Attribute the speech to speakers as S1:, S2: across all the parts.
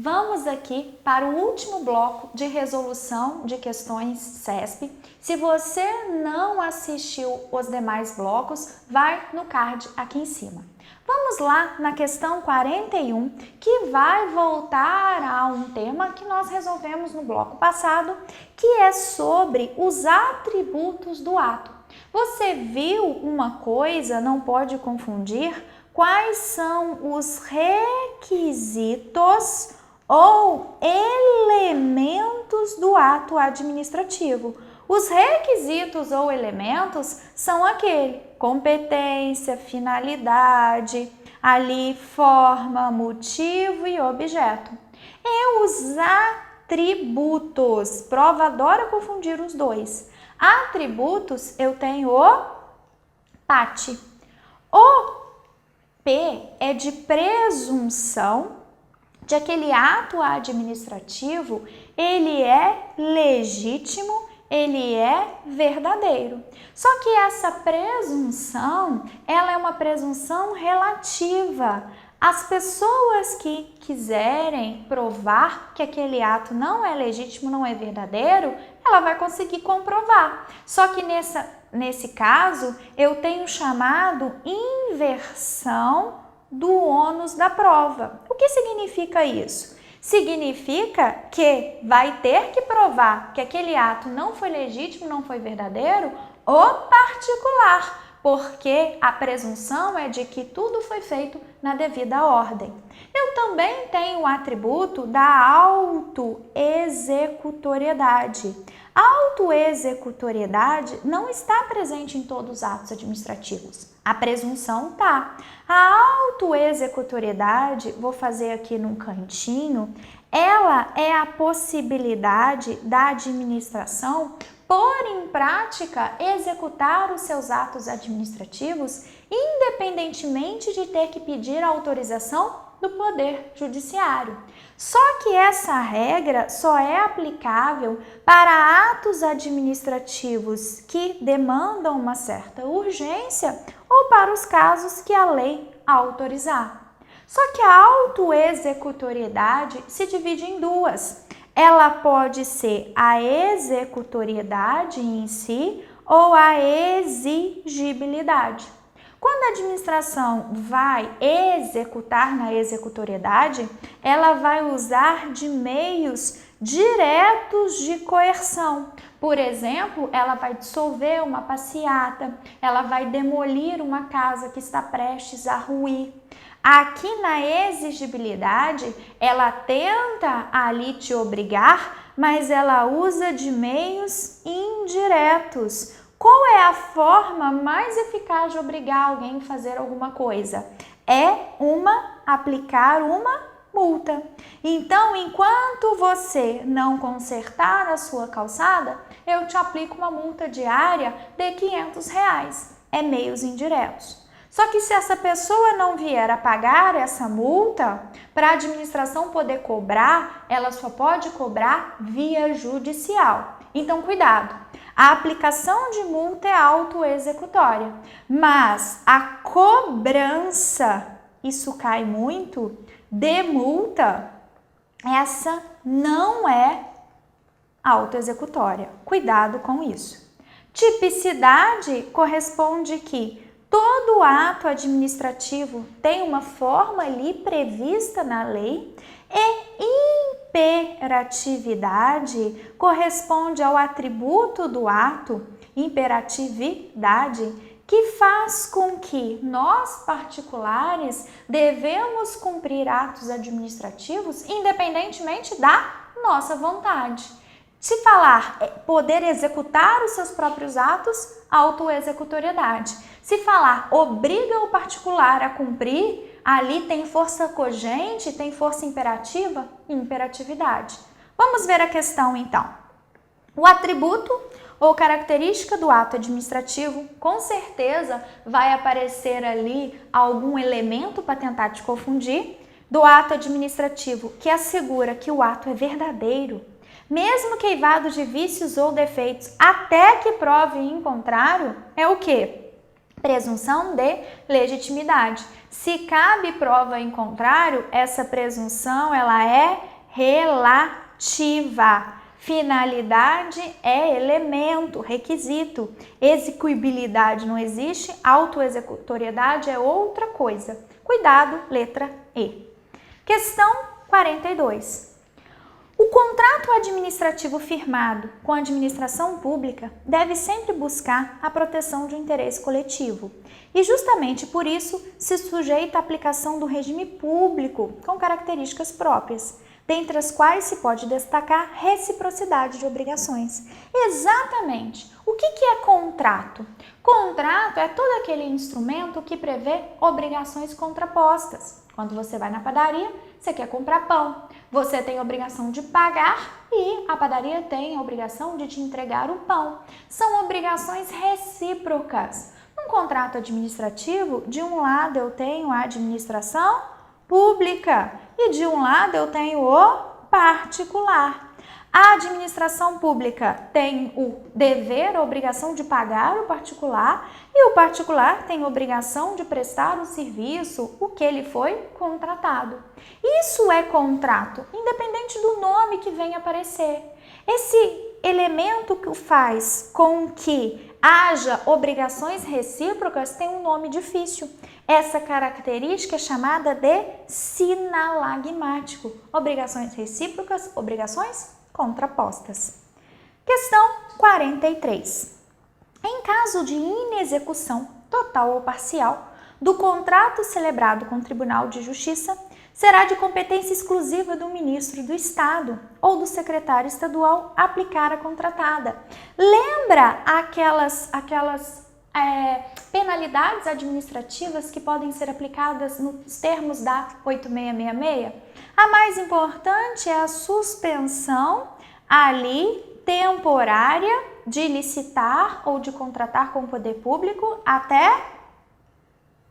S1: Vamos aqui para o último bloco de resolução de questões CESP. Se você não assistiu os demais blocos, vai no card aqui em cima. Vamos lá na questão 41, que vai voltar a um tema que nós resolvemos no bloco passado, que é sobre os atributos do ato. Você viu uma coisa, não pode confundir, quais são os requisitos ou elementos do ato administrativo. Os requisitos ou elementos são aquele: competência, finalidade, ali forma, motivo e objeto. E os atributos, prova adora confundir os dois. Atributos, eu tenho o PAT. O P é de presunção de aquele ato administrativo, ele é legítimo, ele é verdadeiro. Só que essa presunção, ela é uma presunção relativa. As pessoas que quiserem provar que aquele ato não é legítimo, não é verdadeiro, ela vai conseguir comprovar. Só que nesse caso, eu tenho chamado inversão do ônus da prova. O que significa isso? Significa que vai ter que provar que aquele ato não foi legítimo, não foi verdadeiro, o particular, porque a presunção é de que tudo foi feito na devida ordem. Eu também tenho o atributo da autoexecutoriedade. A autoexecutoriedade não está presente em todos os atos administrativos. A presunção tá. A autoexecutoriedade, vou fazer aqui num cantinho, ela é a possibilidade da administração pôr em prática, executar os seus atos administrativos, independentemente de ter que pedir a autorização do Poder Judiciário. Só que essa regra só é aplicável para atos administrativos que demandam uma certa urgência ou para os casos que a lei autorizar. Só que a autoexecutoriedade se divide em duas. Ela pode ser a executoriedade em si ou a exigibilidade. Quando a administração vai executar na executoriedade, ela vai usar de meios diretos de coerção. Por exemplo, ela vai dissolver uma passeata, ela vai demolir uma casa que está prestes a ruir. Aqui na exigibilidade, ela tenta ali te obrigar, mas ela usa de meios indiretos. Qual é a forma mais eficaz de obrigar alguém a fazer alguma coisa? É aplicar uma multa. Então, enquanto você não consertar a sua calçada, eu te aplico uma multa diária de R$500. É meios indiretos. Só que se essa pessoa não vier a pagar essa multa, para a administração poder cobrar, ela só pode cobrar via judicial. Então, cuidado. A aplicação de multa é autoexecutória, mas a cobrança, isso cai muito, de multa, essa não é autoexecutória. Cuidado com isso. Tipicidade corresponde que todo ato administrativo tem uma forma ali prevista na lei e imperatividade corresponde ao atributo do ato, imperatividade, que faz com que nós, particulares, devemos cumprir atos administrativos independentemente da nossa vontade. Se falar poder executar os seus próprios atos, autoexecutoriedade. Se falar obriga o particular a cumprir, ali tem força cogente, tem força imperativa, imperatividade. Vamos ver a questão então. O atributo ou característica do ato administrativo, com certeza vai aparecer ali algum elemento para tentar te confundir, do ato administrativo que assegura que o ato é verdadeiro, mesmo que eivado de vícios ou defeitos, até que prove em contrário, é o quê? Presunção de legitimidade. Se cabe prova em contrário, essa presunção ela é relativa. Finalidade é elemento, requisito. Execuibilidade não existe, autoexecutoriedade é outra coisa. Cuidado, letra E. Questão 42. O contrato administrativo firmado com a administração pública deve sempre buscar a proteção de um interesse coletivo e justamente por isso se sujeita à aplicação do regime público com características próprias, dentre as quais se pode destacar reciprocidade de obrigações. Exatamente. O que é contrato? Contrato é todo aquele instrumento que prevê obrigações contrapostas. Quando você vai na padaria, você quer comprar pão. Você tem a obrigação de pagar e a padaria tem a obrigação de te entregar o pão. São obrigações recíprocas. Num contrato administrativo, de um lado eu tenho a administração pública e de um lado eu tenho o particular. A administração pública tem o dever, a obrigação de pagar o particular e o particular tem a obrigação de prestar o serviço, o que ele foi contratado. Isso é contrato, independente do nome que venha aparecer. Esse elemento que faz com que haja obrigações recíprocas tem um nome difícil. Essa característica é chamada de sinalagmático. Obrigações recíprocas, obrigações contrapostas. Questão 43. Em caso de inexecução total ou parcial do contrato celebrado com o Tribunal de Justiça, será de competência exclusiva do ministro do Estado ou do secretário estadual aplicar a contratada. Lembra aquelas penalidades administrativas que podem ser aplicadas nos termos da 8666? A mais importante é a suspensão ali temporária de licitar ou de contratar com o poder público até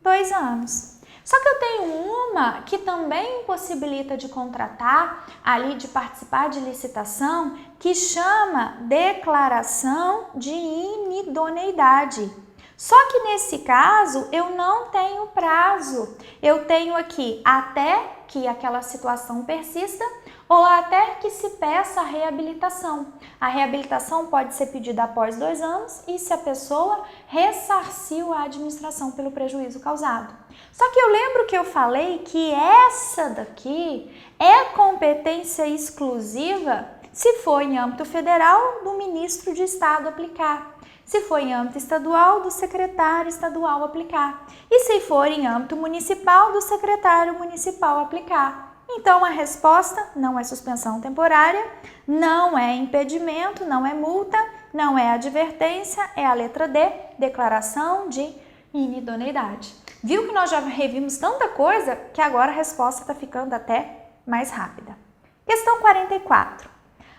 S1: 2 anos. Só que eu tenho uma que também impossibilita de contratar, ali de participar de licitação, que chama declaração de inidoneidade. Só que nesse caso eu não tenho prazo, eu tenho aqui até que aquela situação persista ou até que se peça a reabilitação. A reabilitação pode ser pedida após 2 anos e se a pessoa ressarciu a administração pelo prejuízo causado. Só que eu lembro que eu falei que essa daqui é competência exclusiva se for em âmbito federal, do ministro de Estado aplicar. Se for em âmbito estadual, do secretário estadual aplicar. E se for em âmbito municipal, do secretário municipal aplicar. Então, a resposta não é suspensão temporária, não é impedimento, não é multa, não é advertência, é a letra D, declaração de inidoneidade. Viu que nós já revimos tanta coisa que agora a resposta está ficando até mais rápida. Questão 44.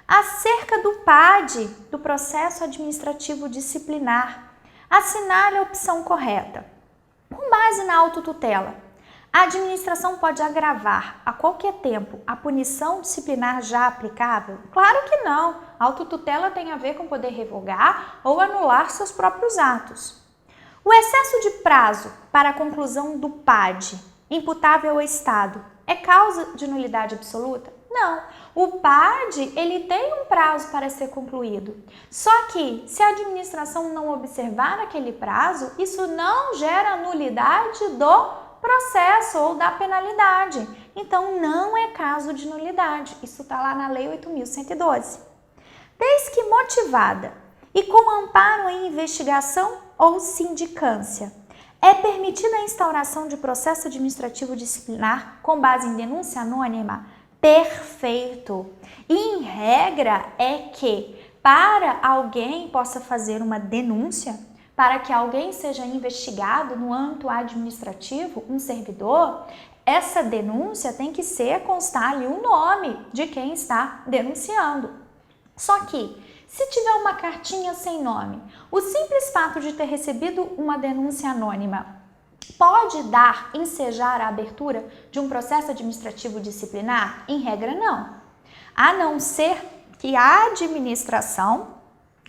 S1: Acerca do PAD, do processo administrativo disciplinar, assinale a opção correta. Com base na autotutela, a administração pode agravar a qualquer tempo a punição disciplinar já aplicável? Claro que não. A autotutela tem a ver com poder revogar ou anular seus próprios atos. O excesso de prazo para a conclusão do PAD, imputável ao Estado, é causa de nulidade absoluta? Não. O PAD, ele tem um prazo para ser concluído. Só que, se a administração não observar aquele prazo, isso não gera nulidade do processo ou da penalidade. Então, não é caso de nulidade. Isso está lá na Lei 8.112. Desde que motivada e com amparo em investigação ou sindicância, é permitida a instauração de processo administrativo disciplinar com base em denúncia anônima? Perfeito! E em regra é que para alguém possa fazer uma denúncia, para que alguém seja investigado no âmbito administrativo, um servidor, essa denúncia tem que constar ali o nome de quem está denunciando. Só que, se tiver uma cartinha sem nome, o simples fato de ter recebido uma denúncia anônima pode ensejar a abertura de um processo administrativo disciplinar? Em regra, não. A não ser que a administração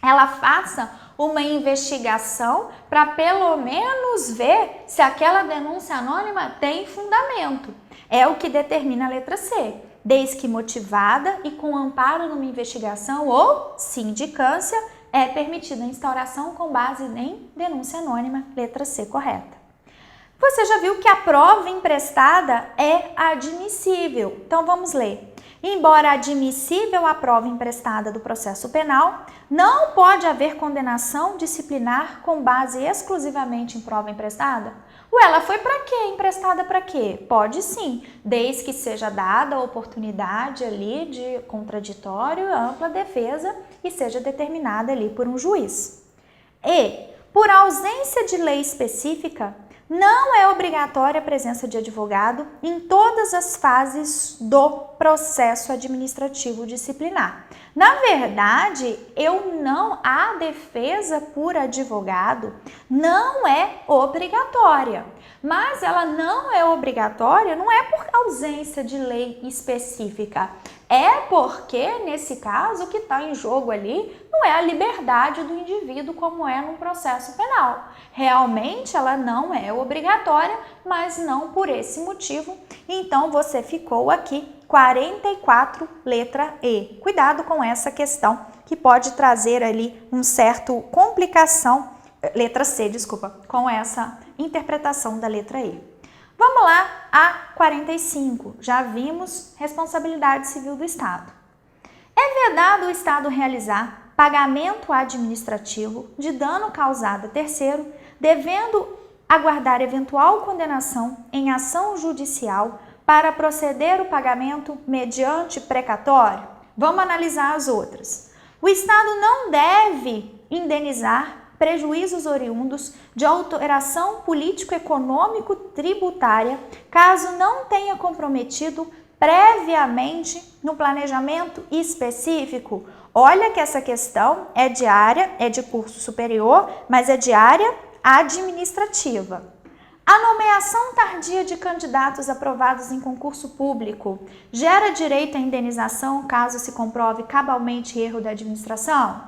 S1: ela faça uma investigação para pelo menos ver se aquela denúncia anônima tem fundamento. É o que determina a letra C. desde que motivada e com amparo numa investigação ou sindicância, é permitida a instauração com base em denúncia anônima, letra C, correta. Você já viu que a prova emprestada é admissível. Então, vamos ler. Embora admissível a prova emprestada do processo penal, não pode haver condenação disciplinar com base exclusivamente em prova emprestada? Ué, ela foi para quê? Emprestada para quê? Pode sim, desde que seja dada a oportunidade ali de contraditório, ampla defesa e seja determinada ali por um juiz. E, por ausência de lei específica, não é obrigatória a presença de advogado em todas as fases do processo administrativo disciplinar. Na verdade, a defesa por advogado não é obrigatória, mas ela não é obrigatória não é por ausência de lei específica, é porque, nesse caso, o que está em jogo ali não é a liberdade do indivíduo como é num processo penal. Realmente ela não é obrigatória, mas não por esse motivo. Então você ficou aqui 44, letra E. Cuidado com essa questão que pode trazer ali um certo complicação, letra C, desculpa, com essa interpretação da letra E. Vamos lá a 45. Já vimos responsabilidade civil do Estado. É vedado o Estado realizar pagamento administrativo de dano causado a terceiro, devendo aguardar eventual condenação em ação judicial para proceder o pagamento mediante precatório? Vamos analisar as outras. O Estado não deve indenizar prejuízos oriundos de alteração político-econômico-tributária, caso não tenha comprometido previamente no planejamento específico. Olha que essa questão é de área, é de curso superior, mas é de área administrativa. A nomeação tardia de candidatos aprovados em concurso público gera direito à indenização caso se comprove cabalmente erro da administração?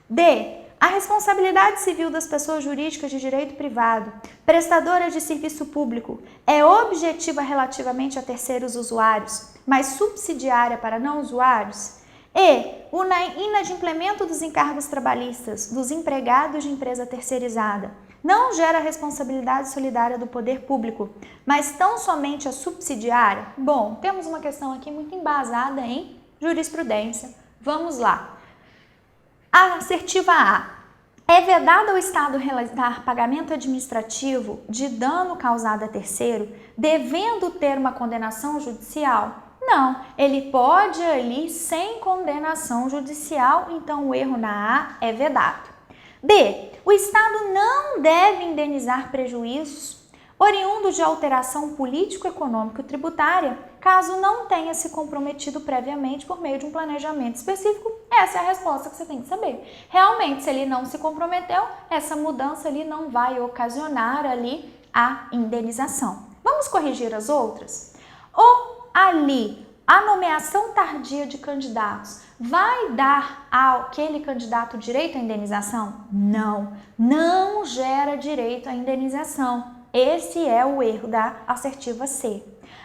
S1: D. A responsabilidade civil das pessoas jurídicas de direito privado, prestadoras de serviço público, é objetiva relativamente a terceiros usuários, mas subsidiária para não usuários? E. O inadimplemento dos encargos trabalhistas dos empregados de empresa terceirizada não gera responsabilidade solidária do poder público, mas tão somente a subsidiária? Bom, temos uma questão aqui muito embasada em jurisprudência. Vamos lá. A assertiva A. É vedado ao Estado realizar pagamento administrativo de dano causado a terceiro, devendo ter uma condenação judicial? Não, ele pode ali sem condenação judicial, então o erro na A é vedado. B. O Estado não deve indenizar prejuízos oriundos de alteração político-econômico-tributária, caso não tenha se comprometido previamente por meio de um planejamento específico. Essa é a resposta que você tem que saber. Realmente, se ele não se comprometeu, essa mudança ali não vai ocasionar ali a indenização. Vamos corrigir as outras? Ou ali, a nomeação tardia de candidatos vai dar àquele candidato direito à indenização? Não, não gera direito à indenização. Esse é o erro da assertiva C.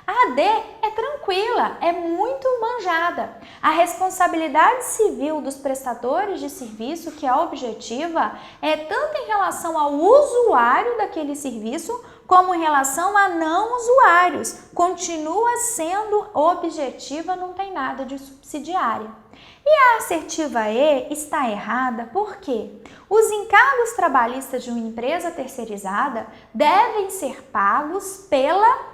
S1: A D é tranquila, é muito manjada. A responsabilidade civil dos prestadores de serviço, que é objetiva, é tanto em relação ao usuário daquele serviço, como em relação a não usuários. Continua sendo objetiva, não tem nada de subsidiária. E a assertiva E está errada porque os encargos trabalhistas de uma empresa terceirizada devem ser pagos pela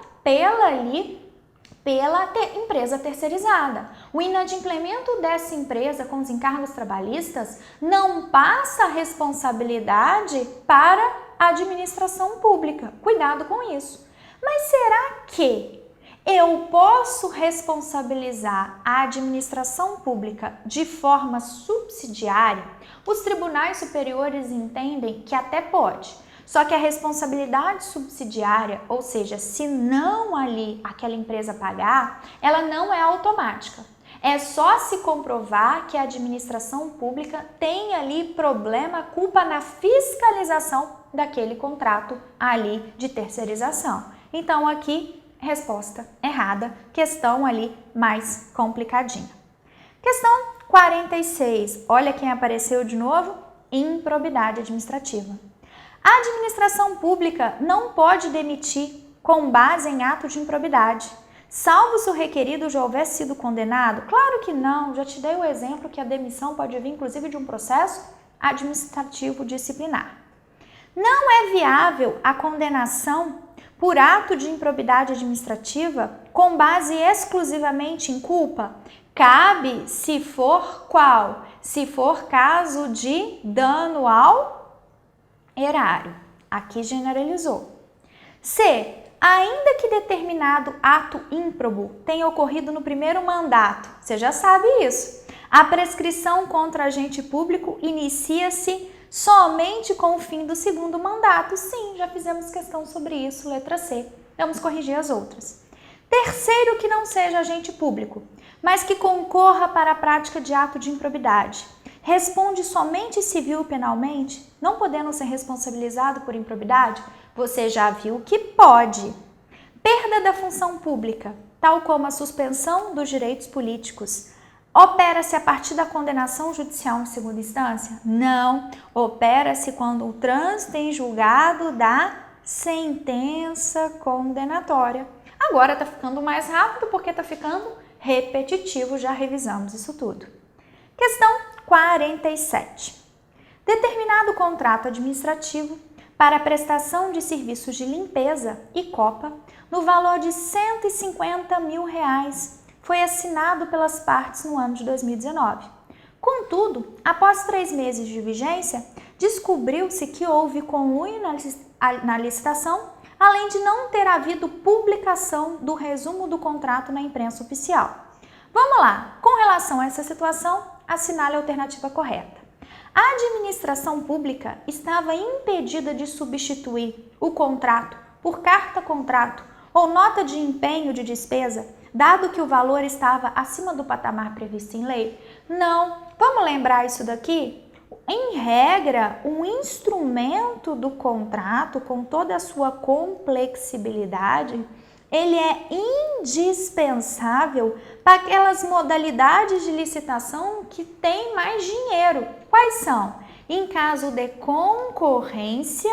S1: empresa terceirizada. O inadimplemento dessa empresa com os encargos trabalhistas não passa a responsabilidade para a administração pública. Cuidado com isso. Mas será que eu posso responsabilizar a administração pública de forma subsidiária? Os tribunais superiores entendem que até pode. Só que a responsabilidade subsidiária, ou seja, se não ali aquela empresa pagar, ela não é automática. É só se comprovar que a administração pública tem ali problema, culpa na fiscalização daquele contrato ali de terceirização. Então aqui Resposta errada, questão ali mais complicadinha. Questão 46, olha quem apareceu de novo, improbidade administrativa. A administração pública não pode demitir com base em ato de improbidade, salvo se o requerido já houvesse sido condenado? Claro que não, já te dei o exemplo que a demissão pode vir inclusive de um processo administrativo disciplinar. Não é viável a condenação por ato de improbidade administrativa com base exclusivamente em culpa? Cabe se for qual? Se for caso de dano ao erário. Aqui generalizou. C. Ainda que determinado ato ímprobo tenha ocorrido no primeiro mandato, você já sabe isso, a prescrição contra agente público inicia-se somente com o fim do segundo mandato. Sim, já fizemos questão sobre isso, letra C. Vamos corrigir as outras. Terceiro, que não seja agente público, mas que concorra para a prática de ato de improbidade. Responde somente civil e penalmente, não podendo ser responsabilizado por improbidade? Você já viu que pode. Perda da função pública, tal como a suspensão dos direitos políticos, opera-se a partir da condenação judicial em segunda instância? Não. Opera-se quando o trânsito em julgado da sentença condenatória. Agora está ficando mais rápido porque está ficando repetitivo, já revisamos isso tudo. Questão 47. Determinado contrato administrativo para a prestação de serviços de limpeza e copa no valor de R$150 mil foi assinado pelas partes no ano de 2019. Contudo, após 3 meses de vigência, descobriu-se que houve conluio na licitação, além de não ter havido publicação do resumo do contrato na imprensa oficial. Vamos lá, com relação a essa situação, assinale a alternativa correta. A administração pública estava impedida de substituir o contrato por carta-contrato ou nota de empenho de despesa, dado que o valor estava acima do patamar previsto em lei? Não. Vamos lembrar isso daqui? Em regra, um instrumento do contrato, com toda a sua complexibilidade, ele é indispensável para aquelas modalidades de licitação que têm mais dinheiro. Quais são? Em caso de concorrência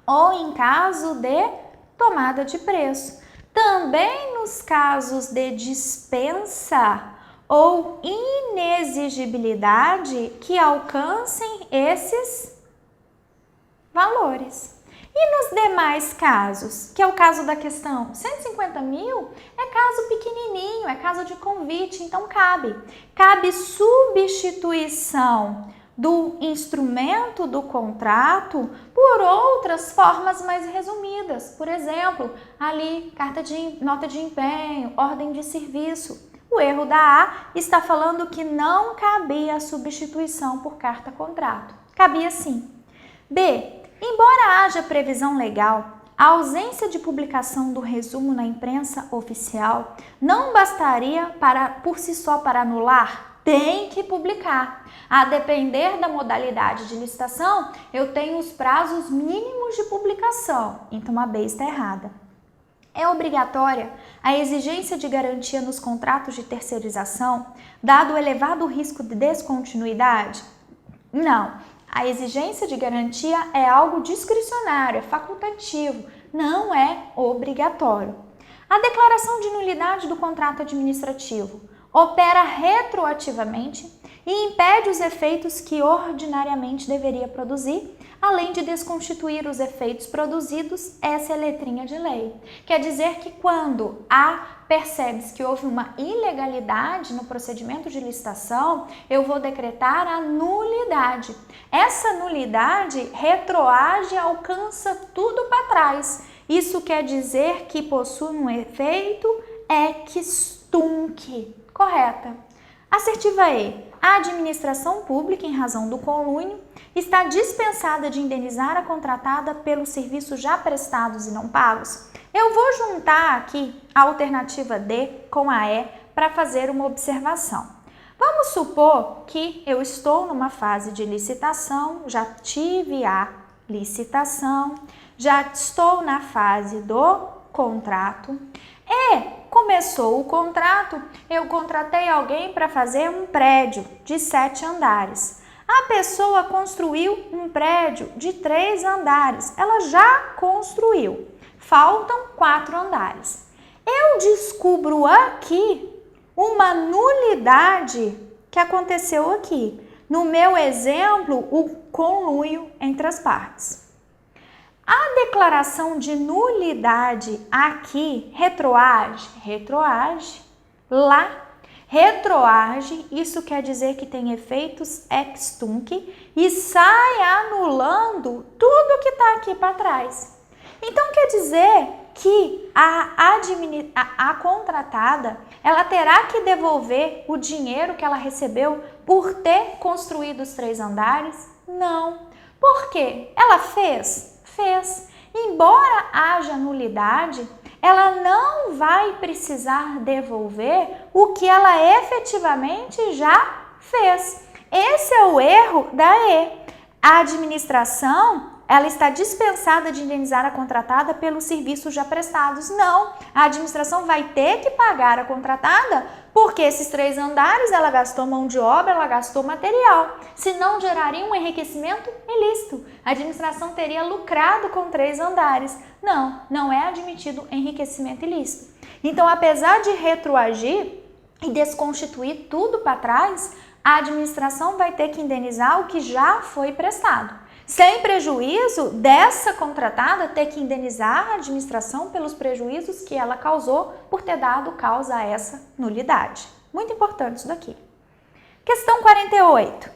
S1: ou em caso de tomada de preço. Também nos casos de dispensa ou inexigibilidade que alcancem esses valores. E nos demais casos, que é o caso da questão 150 mil, é caso pequenininho, é caso de convite, então cabe substituição do instrumento do contrato por outras formas mais resumidas. Por exemplo, ali, nota de empenho, ordem de serviço. O erro da A está falando que não cabia a substituição por carta-contrato. Cabia sim. B. Embora haja previsão legal, a ausência de publicação do resumo na imprensa oficial não bastaria por si só para anular? Tem que publicar. A depender da modalidade de licitação, eu tenho os prazos mínimos de publicação. Então a B está errada. É obrigatória a exigência de garantia nos contratos de terceirização, dado o elevado risco de descontinuidade? Não. A exigência de garantia é algo discricionário, é facultativo, não é obrigatório. A declaração de nulidade do contrato administrativo opera retroativamente e impede os efeitos que ordinariamente deveria produzir, além de desconstituir os efeitos produzidos, essa é a letrinha de lei. Quer dizer que quando percebe-se que houve uma ilegalidade no procedimento de licitação, eu vou decretar a nulidade. Essa nulidade retroage e alcança tudo para trás. Isso quer dizer que possui um efeito ex tunc. Correta. Assertiva E. A administração pública, em razão do conluio, está dispensada de indenizar a contratada pelos serviços já prestados e não pagos? Eu vou juntar aqui a alternativa D com a E para fazer uma observação. Vamos supor que eu estou numa fase de licitação, já tive a licitação, já estou na fase do contrato. E começou o contrato, eu contratei alguém para fazer um prédio de 7 andares. A pessoa construiu um prédio de 3 andares, ela já construiu, faltam 4 andares. Eu descubro aqui uma nulidade que aconteceu aqui. No meu exemplo, o conluio entre as partes. A declaração de nulidade aqui retroage lá. Retroage, isso quer dizer que tem efeitos ex tunc e sai anulando tudo que está aqui para trás. Então quer dizer que a contratada, ela terá que devolver o dinheiro que ela recebeu por ter construído os 3 andares? Não. Por quê? Ela fez? Fez. Embora haja nulidade, ela não vai precisar devolver o que ela efetivamente já fez. Esse é o erro da E. A administração, ela está dispensada de indenizar a contratada pelos serviços já prestados. Não, a administração vai ter que pagar a contratada porque esses 3 andares ela gastou mão de obra, ela gastou material. Senão geraria um enriquecimento ilícito. A administração teria lucrado com 3 andares. Não, não é admitido enriquecimento ilícito. Então, apesar de retroagir e desconstituir tudo para trás, a administração vai ter que indenizar o que já foi prestado, sem prejuízo dessa contratada ter que indenizar a administração pelos prejuízos que ela causou por ter dado causa a essa nulidade. Muito importante isso daqui. Questão 48.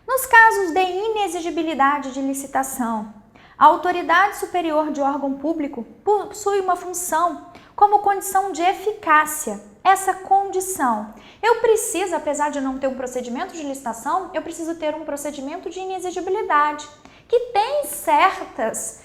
S1: Nos casos de inexigibilidade de licitação, a autoridade superior de órgão público possui uma função como condição de eficácia. Essa condição, eu preciso, apesar de não ter um procedimento de licitação, eu preciso ter um procedimento de inexigibilidade, que tem certas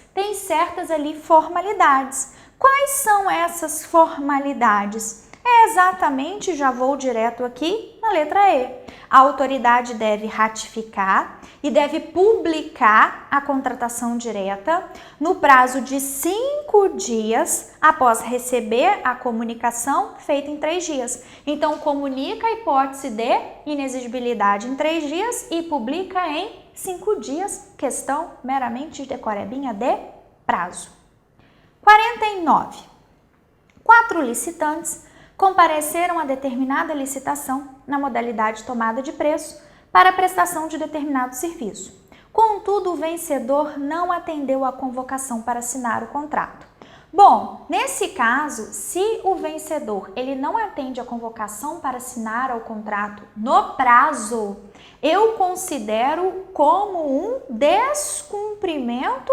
S1: ali formalidades. Quais são essas formalidades? É exatamente, já vou direto aqui na letra E. A autoridade deve ratificar e deve publicar a contratação direta no prazo de 5 dias após receber a comunicação feita em 3 dias. Então, comunica a hipótese de inexigibilidade em 3 dias e publica em 5 dias. Questão meramente de decorebinha de prazo. 49. 4 licitantes compareceram a determinada licitação na modalidade tomada de preço para a prestação de determinado serviço. Contudo, o vencedor não atendeu à convocação para assinar o contrato. Bom, nesse caso, se o vencedor ele não atende a convocação para assinar o contrato no prazo, eu considero como um descumprimento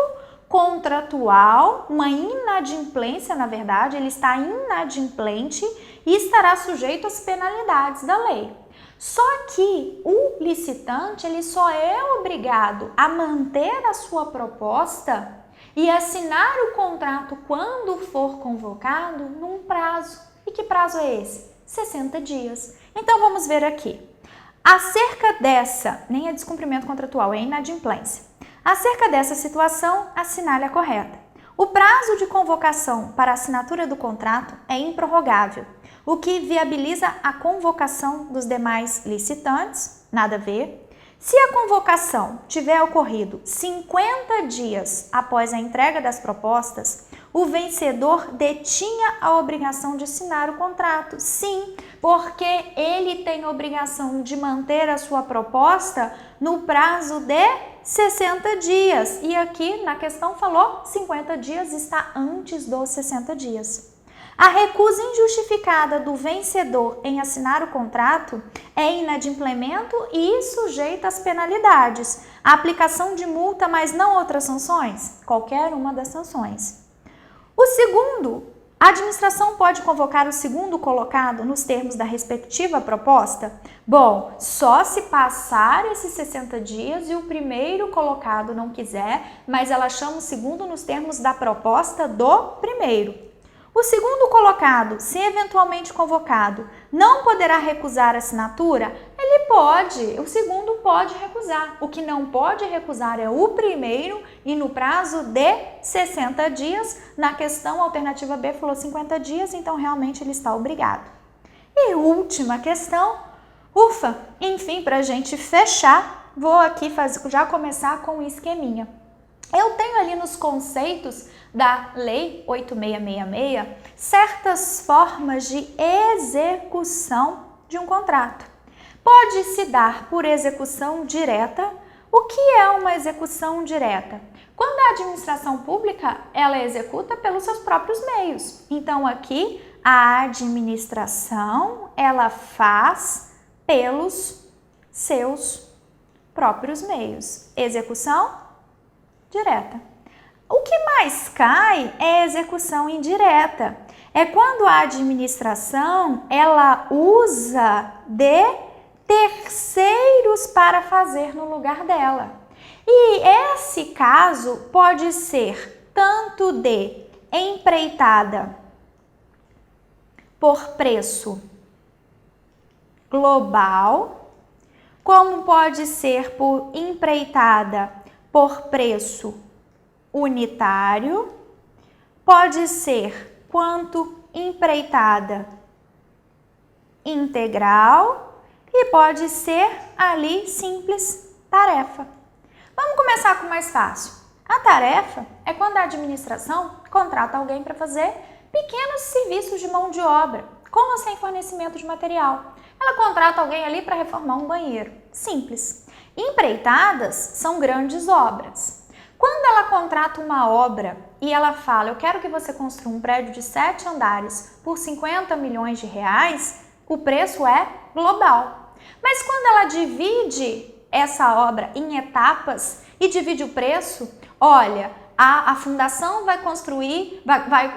S1: contratual, uma inadimplência, na verdade, ele está inadimplente e estará sujeito às penalidades da lei. Só que o licitante, ele só é obrigado a manter a sua proposta e assinar o contrato quando for convocado num prazo. E que prazo é esse? 60 dias. Então, vamos ver aqui. Acerca dessa, nem é descumprimento contratual, é inadimplência. Acerca dessa situação, assinale a correta. O prazo de convocação para a assinatura do contrato é improrrogável, o que viabiliza a convocação dos demais licitantes, nada a ver. Se a convocação tiver ocorrido 50 dias após a entrega das propostas, o vencedor detinha a obrigação de assinar o contrato. Sim, porque ele tem a obrigação de manter a sua proposta no prazo de 60 dias. E aqui na questão falou 50 dias, está antes dos 60 dias. A recusa injustificada do vencedor em assinar o contrato é inadimplemento e sujeita às penalidades. A aplicação de multa, mas não outras sanções? Qualquer uma das sanções. O segundo, a administração pode convocar o segundo colocado nos termos da respectiva proposta? Bom, só se passar esses 60 dias e o primeiro colocado não quiser, mas ela chama o segundo nos termos da proposta do primeiro. O segundo colocado, se eventualmente convocado, não poderá recusar a assinatura? Ele pode, o segundo pode recusar. O que não pode recusar é o primeiro e no prazo de 60 dias. Na questão, a alternativa B falou 50 dias, então realmente ele está obrigado. E última questão, ufa, enfim, para a gente fechar, vou aqui já começar com um esqueminha. Eu tenho ali nos conceitos da Lei 8666 certas formas de execução de um contrato. Pode se dar por execução direta. O que é uma execução direta? Quando a administração pública, ela executa pelos seus próprios meios. Então, aqui, a administração, ela faz pelos seus próprios meios. Execução direta. O que mais cai é execução indireta. É quando a administração ela usa de terceiros para fazer no lugar dela. E esse caso pode ser tanto de empreitada por preço global, como pode ser por empreitada por preço unitário, pode ser quanto empreitada integral e pode ser ali simples tarefa. Vamos começar com o mais fácil. A tarefa é quando a administração contrata alguém para fazer pequenos serviços de mão de obra, com ou sem fornecimento de material. Ela contrata alguém ali para reformar um banheiro. Simples. Empreitadas são grandes obras. Quando ela contrata uma obra e ela fala, eu quero que você construa um prédio de 7 andares por 50 milhões de reais, o preço é global. Mas quando ela divide essa obra em etapas e divide o preço, olha, a fundação vai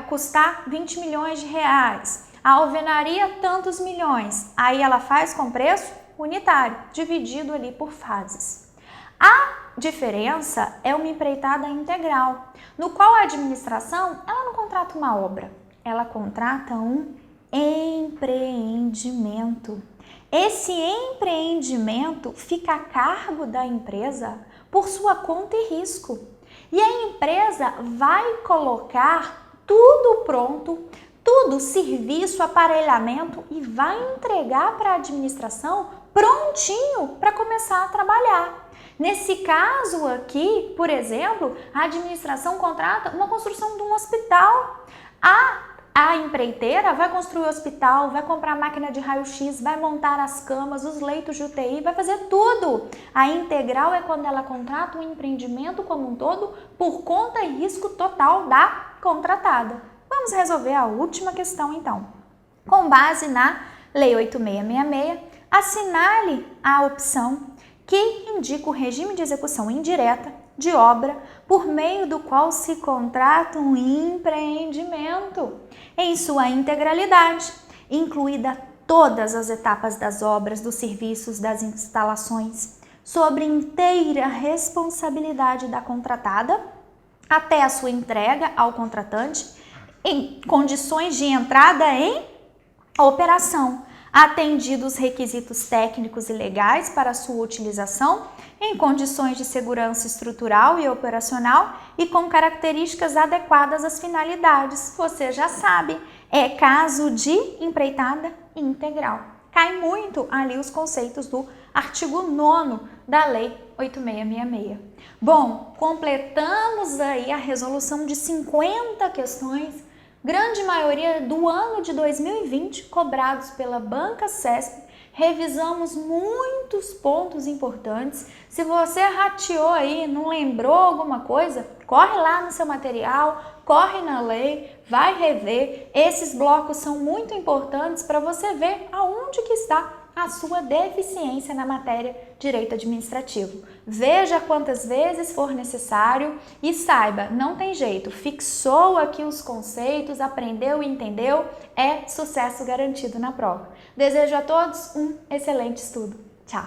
S1: custar 20 milhões de reais, a alvenaria tantos milhões, aí ela faz com preço unitário, dividido ali por fases. A diferença é uma empreitada integral, no qual a administração ela não contrata uma obra, ela contrata um empreendimento. Esse empreendimento fica a cargo da empresa por sua conta e risco. E a empresa vai colocar tudo pronto, tudo, serviço, aparelhamento e vai entregar para a administração prontinho para começar a trabalhar. Nesse caso aqui, por exemplo, a administração contrata uma construção de um hospital. A empreiteira vai construir o hospital, vai comprar máquina de raio-x, vai montar as camas, os leitos de UTI, vai fazer tudo. A integral é quando ela contrata um empreendimento como um todo por conta e risco total da contratada. Vamos resolver a última questão então. Com base na Lei 8666, assinale a opção que indica o regime de execução indireta de obra por meio do qual se contrata um empreendimento em sua integralidade, incluída todas as etapas das obras, dos serviços, das instalações, sobre inteira responsabilidade da contratada, até a sua entrega ao contratante, em condições de entrada em operação, atendidos os requisitos técnicos e legais para sua utilização, em condições de segurança estrutural e operacional e com características adequadas às finalidades. Você já sabe, é caso de empreitada integral. Cai muito ali os conceitos do artigo 9º da Lei 8666. Bom, completamos aí a resolução de 50 questões, grande maioria do ano de 2020, cobrados pela Banca CESP. Revisamos muitos pontos importantes. Se você rateou aí, não lembrou alguma coisa, corre lá no seu material, corre na lei, vai rever. Esses blocos são muito importantes para você ver aonde que está a sua deficiência na matéria direito administrativo. Veja quantas vezes for necessário e saiba, não tem jeito, fixou aqui os conceitos, aprendeu e entendeu, é sucesso garantido na prova. Desejo a todos um excelente estudo. Tchau!